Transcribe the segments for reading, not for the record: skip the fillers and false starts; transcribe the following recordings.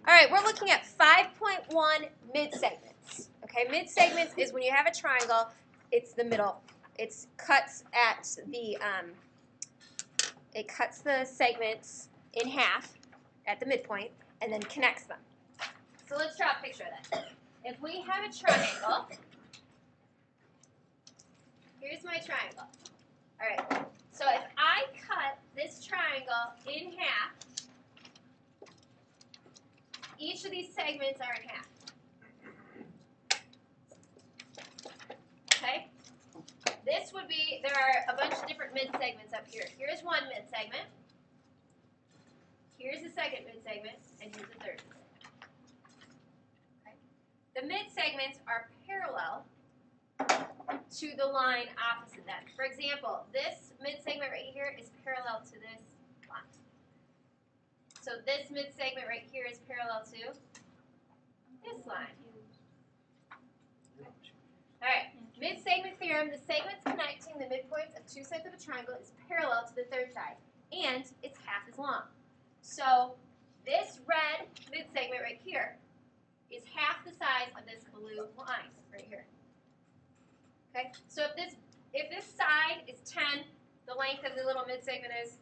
All right, we're looking at 5.1 mid-segments. Okay, mid-segments is when you have a triangle, it's the middle. It cuts the segments in half at the midpoint and then connects them. So let's draw a picture of that. If we have a triangle, here's my triangle. All right, so if I cut this triangle in half, each of these segments are in half. Okay? This would be, there are a bunch of different mid-segments up here. Here's one mid-segment. Here's the second mid-segment, and here's the third mid-segment. Okay? The mid-segments are parallel to the line opposite them. For example, this mid-segment right here is parallel to this line. So this mid-segment right here is parallel to this line. All right, mid-segment theorem, the segments connecting the midpoints of two sides of a triangle is parallel to the third side, and it's half as long. So this red mid-segment right here is half the size of this blue line right here. Okay, so if this side is 10, the length of the little mid-segment is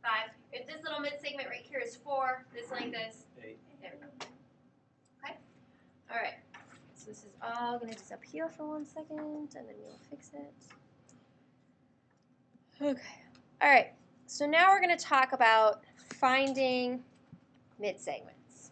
5. If this little mid-segment right here is 4, this length is 8. There we go. Okay? All right. So this is all going to disappear for 1 second, and then we'll fix it. Okay. All right. So now we're going to talk about finding mid-segments.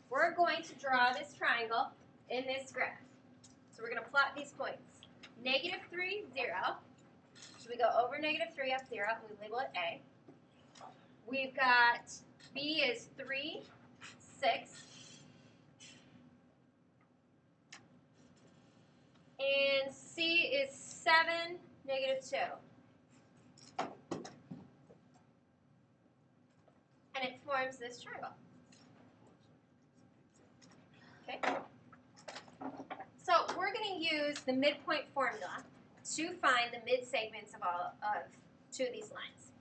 We're going to draw this triangle in this graph. So we're going to plot these points. -3, 0. So we go over -3 up 0, and we label it A. We've got B is 3, 6. And C is 7, -2. And it forms this triangle. Okay? So we're going to use the midpoint formula to find the mid-segments of two of these lines.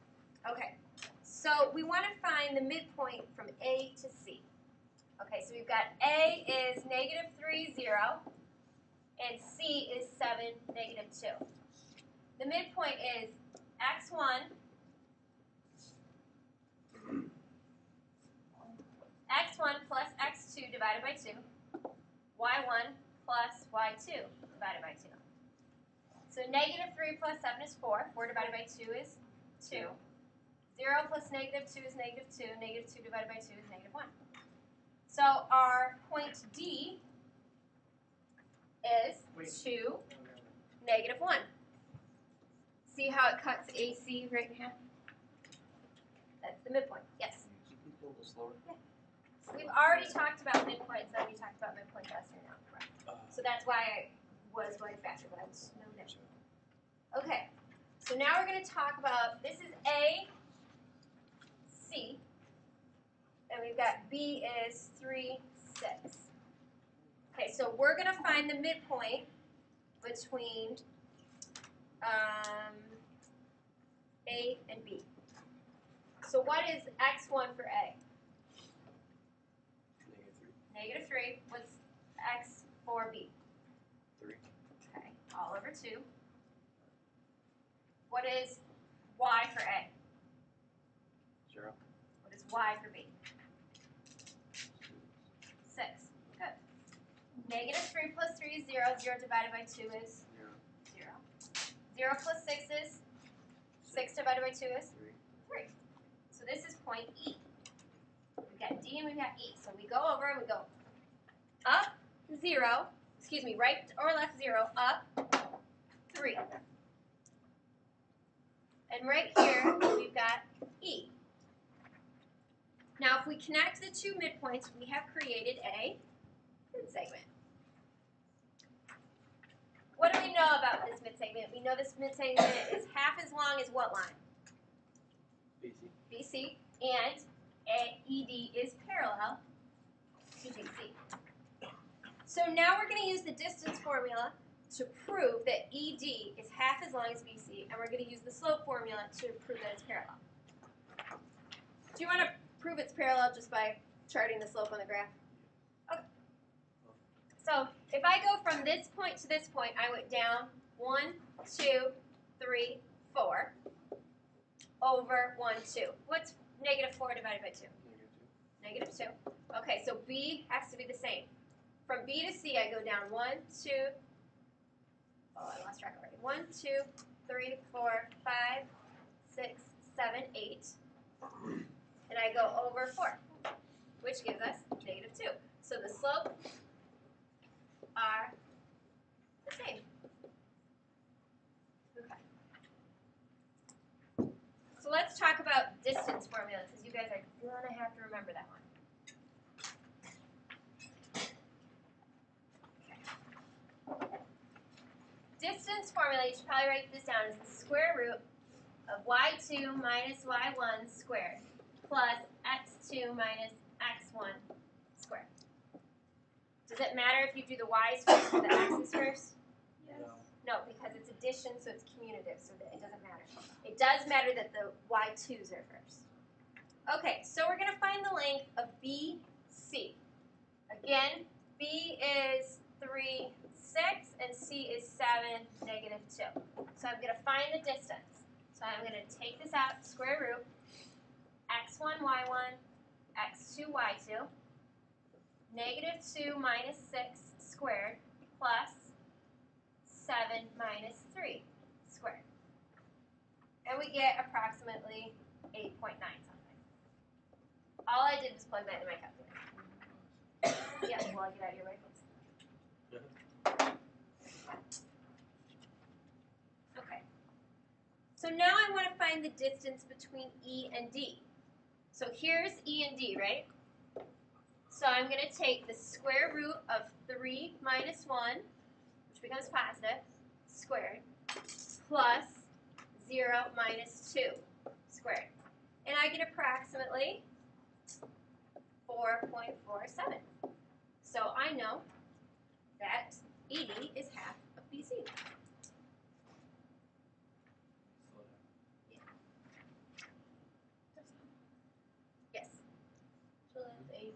Okay. So we want to find the midpoint from A to C. Okay, so we've got A is -3, 0, and C is 7, -2. The midpoint is x1, plus x2 divided by 2, y1 plus y2 divided by 2. So -3 plus 7 is 4. 4 divided by 2 is 2. 0 plus -2 is -2. -2 divided by 2 is -1. So our point D is 2, -1. See how it cuts AC right in half? That's the midpoint. Yes? Can you go a little slower? Yeah. So we've already talked about midpoints, and we talked about midpoint testing now. So that's why I was going faster, but I was no different. Okay. So now we're going to talk about, this is A, C, and we've got B is 3, 6. Okay, so we're going to find the midpoint between A and B. So what is x1 for A? -3. What's x for B? 3. Okay, all over 2. What is y for A? 0. What is y for B? 6. Good. -3 plus 3 is 0. 0 divided by 2 is 0. 0. 0 plus 6 is 6 divided by 2 is 3. So this is point E. We've got D and we've got E. So we go over and we go up 0, excuse me, right or left 0, up 3. And right here we've got E. Now if we connect the two midpoints, we have created a midsegment. What do we know about this midsegment? We know this midsegment is half as long as what line? BC. BC, and ED is parallel to BC. So now we're going to use the distance formula to prove that ED is half as long as BC, and we're going to use the slope formula to prove that it's parallel. Do you want to prove it's parallel just by charting the slope on the graph? Okay. So if I go from this point to this point, I went down 1, 2, 3, 4 over 1, 2. What's negative 4 divided by 2? Negative 2. Okay, so B has to be the same. From B to C, I go down 1, 2, oh, I lost track already. 1, 2, 3, 4, 5, 6, 7, 8. And I go over 4, which gives us negative 2. So the slopes are the same. Okay. So let's talk about distance formula, because you guys are going to have to remember that one. Okay. Distance formula, you should probably write this down, is the square root of y2 minus y1 squared plus x2 minus x1 squared. Does it matter if you do the y's first or the x's first? Yes. No, because it's addition, so it's commutative, so that it doesn't matter. It does matter that the y2's are first. Okay, so we're going to find the length of BC. Again, B is 3, 6, and C is 7, negative 2. So I'm going to find the distance. So I'm going to take this out, square root, x1, y1, x2, y2, negative 2 minus 6 squared plus 7 minus 3 squared. And we get approximately 8.9 something. All I did was plug that into my calculator. Yeah, well, I'll get out of your way, folks. Okay. So now I want to find the distance between E and D. So here's E and D, right? So I'm going to take the square root of 3 minus 1, which becomes positive, squared, plus 0 minus 2 squared. And I get approximately 4.47. So I know that ED is half of BC. Yeah. Yes. So that's 8.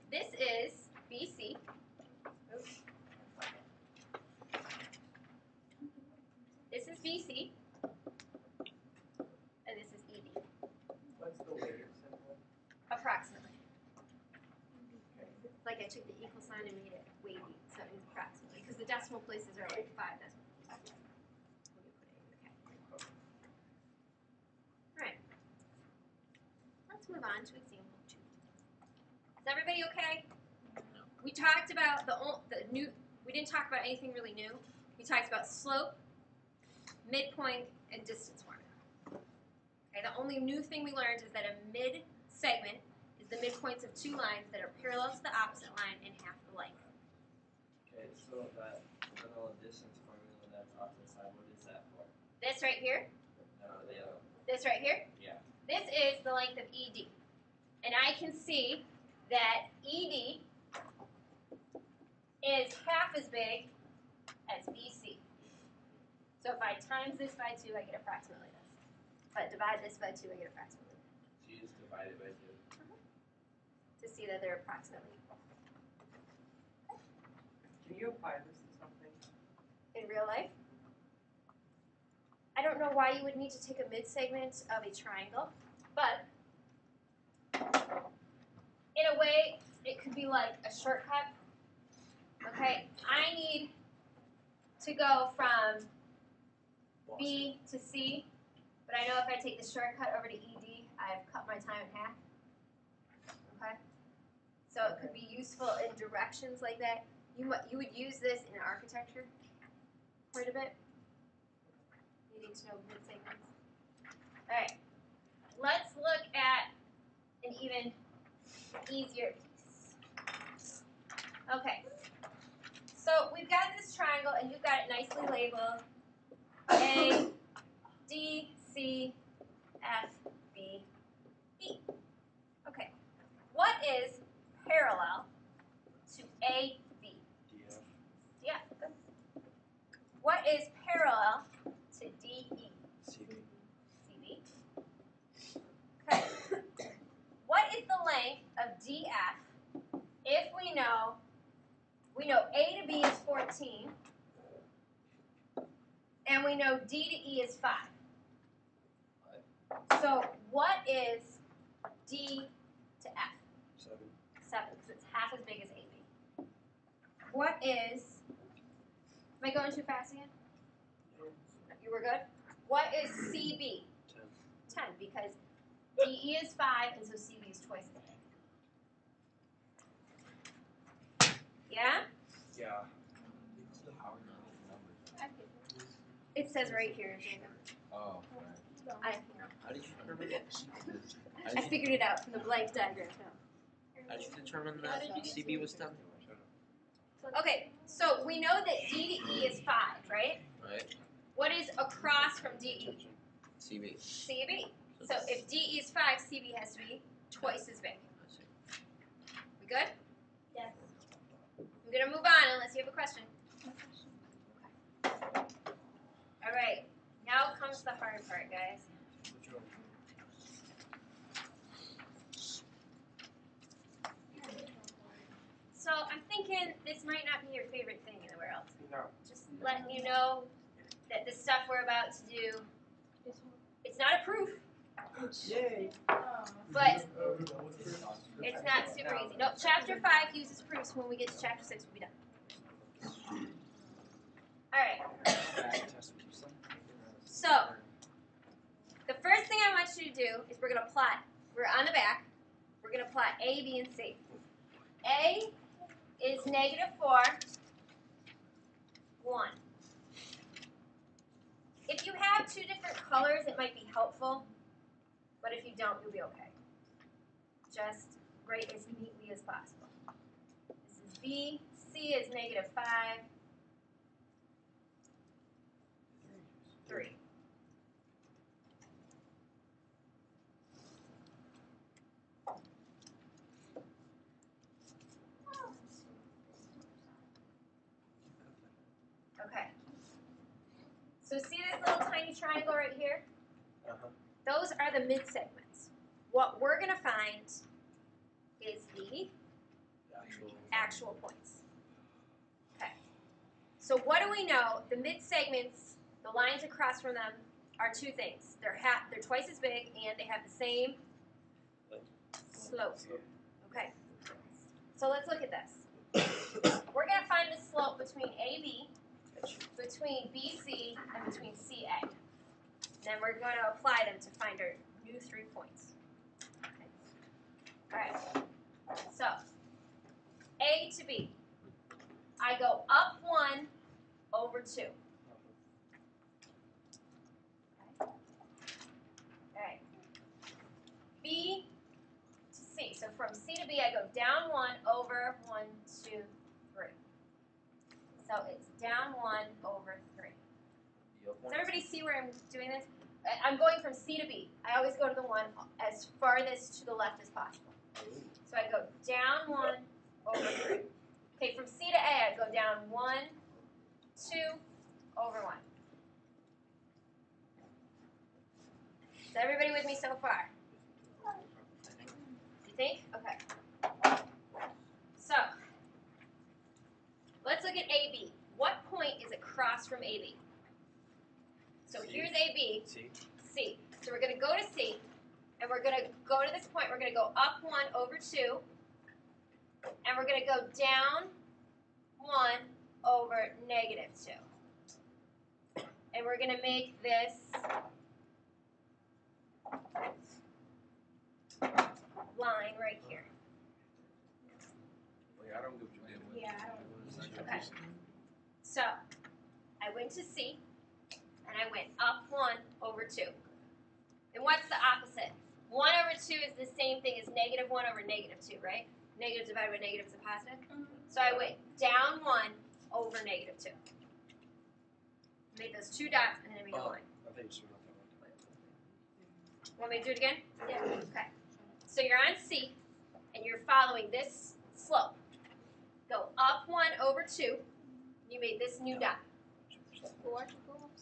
This is BC. Oops. This is BC. And this is ED. What's the weighted symbol? Approximately. Like I took the equal sign and made it weighty, so it means approximately. Because the decimal places are like 5 decimal places. When you put it in the calculator. Alright. Let's move on to example 2. Is everybody okay? We talked about the new, we didn't talk about anything really new. We talked about slope, midpoint, and distance formula. Okay, the only new thing we learned is that a mid-segment is the midpoints of 2 lines that are parallel to the opposite line and half the length. Okay, so that little distance formula that's off the side, what is that for? This right here, No, the other one. this right here, Yeah. this is the length of ED. And I can see that ED is half as big as BC. So if I times this by 2, I get approximately this. If I divide this by 2, I get approximately this. So you just divide it by 2. To see that they're approximately equal. Can you apply this to something? In real life, I don't know why you would need to take a midsegment of a triangle, but in a way, it could be like a shortcut. Okay, I need to go from B to C, but I know if I take the shortcut over to ED, I've cut my time in half. Okay, so it could be useful in directions like that. You would use this in architecture quite a bit. You need to know mid-segments. All right, let's look at an even easier piece. Okay, so we've got this triangle, and you've got it nicely labeled. A, D, C, F, B, E. Okay, what is parallel to A, B? DF. Yeah, good. What is parallel to D, E? CB. CB. Okay. What is the length of DF if we know A to B is 14, and we know D to E is 5. So what is D to F? 7. 7, because it's half as big as AB. What is, am I going too fast again? You were good? What is CB? 10. 10, because DE is 5, and so CB is twice as big. Yeah? Yeah. It says right here, Jacob. Oh, I how did you determine that? I figured it out from the blank diagram. How did you determine that CB was 10? Okay, so we know that D to E is 5, right? Right. What is across from DE? CB. CB. So if DE is 5, CB has to be twice as big. We good? Yes. I'm going to move on unless you have a question. All right, now comes the hard part, guys. So I'm thinking this might not be your favorite thing in the world. No. Just letting you know that the stuff we're about to do, it's not a proof, Yay. but it's not super easy. Nope, chapter 5 uses proofs. When we get to chapter 6, we'll be done. All right. So the first thing I want you to do is we're going to plot. We're on the back. We're going to plot A, B, and C. A is -4, 1. If you have 2 different colors, it might be helpful, but if you don't, you'll be okay. Just write as neatly as possible. This is B. C is -5, 3. Okay. So see this little tiny triangle right here? Uh-huh. Those are the midsegments. What we're going to find is the actual points. Okay. So what do we know? The midsegments, the lines across from them, are 2 things. They're twice as big, and they have the same slope. Okay. So let's look at this. We're going to find the slope between AB, between BC, and between CA. Then we're going to apply them to find our new 3 points. Okay. All right. So A to B. I go up 1 over 2. Okay. All right. B to C. So from C to B, I go down 1 over 1, 2, 3. So it's down 1 over 3. Does everybody see where I'm doing this? I'm going from C to B. I always go to the one as farthest to the left as possible. So I go down 1 over 3. Okay, from C to A, I go down 1, 2, over 1. Is everybody with me so far? You think? Okay. So, let's look at AB. What point is across from AB? So here's AB, C. So we're going to go to C, and we're going to go to this point. We're going to go up 1 over 2, and we're going to go down 1 over -2. And we're going to make this line right here. I don't get what you did. Yeah, I don't Okay. So I went to C, and I went up 1 over 2. And what's the opposite? 1 over 2 is the same thing as -1 over -2, right? Negative divided by negative is a positive. So I went down 1 over -2. Made those 2 dots, and then I made a line. I think you Want me to do it again? Yeah. Okay. So you're on C, and you're following this slope. Go up 1 over 2. You made this new dot.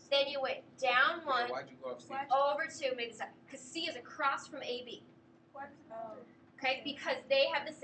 Then you went down 1 Why'd you go up C? over 2, made this up. Because C is across from AB. okay, because they have the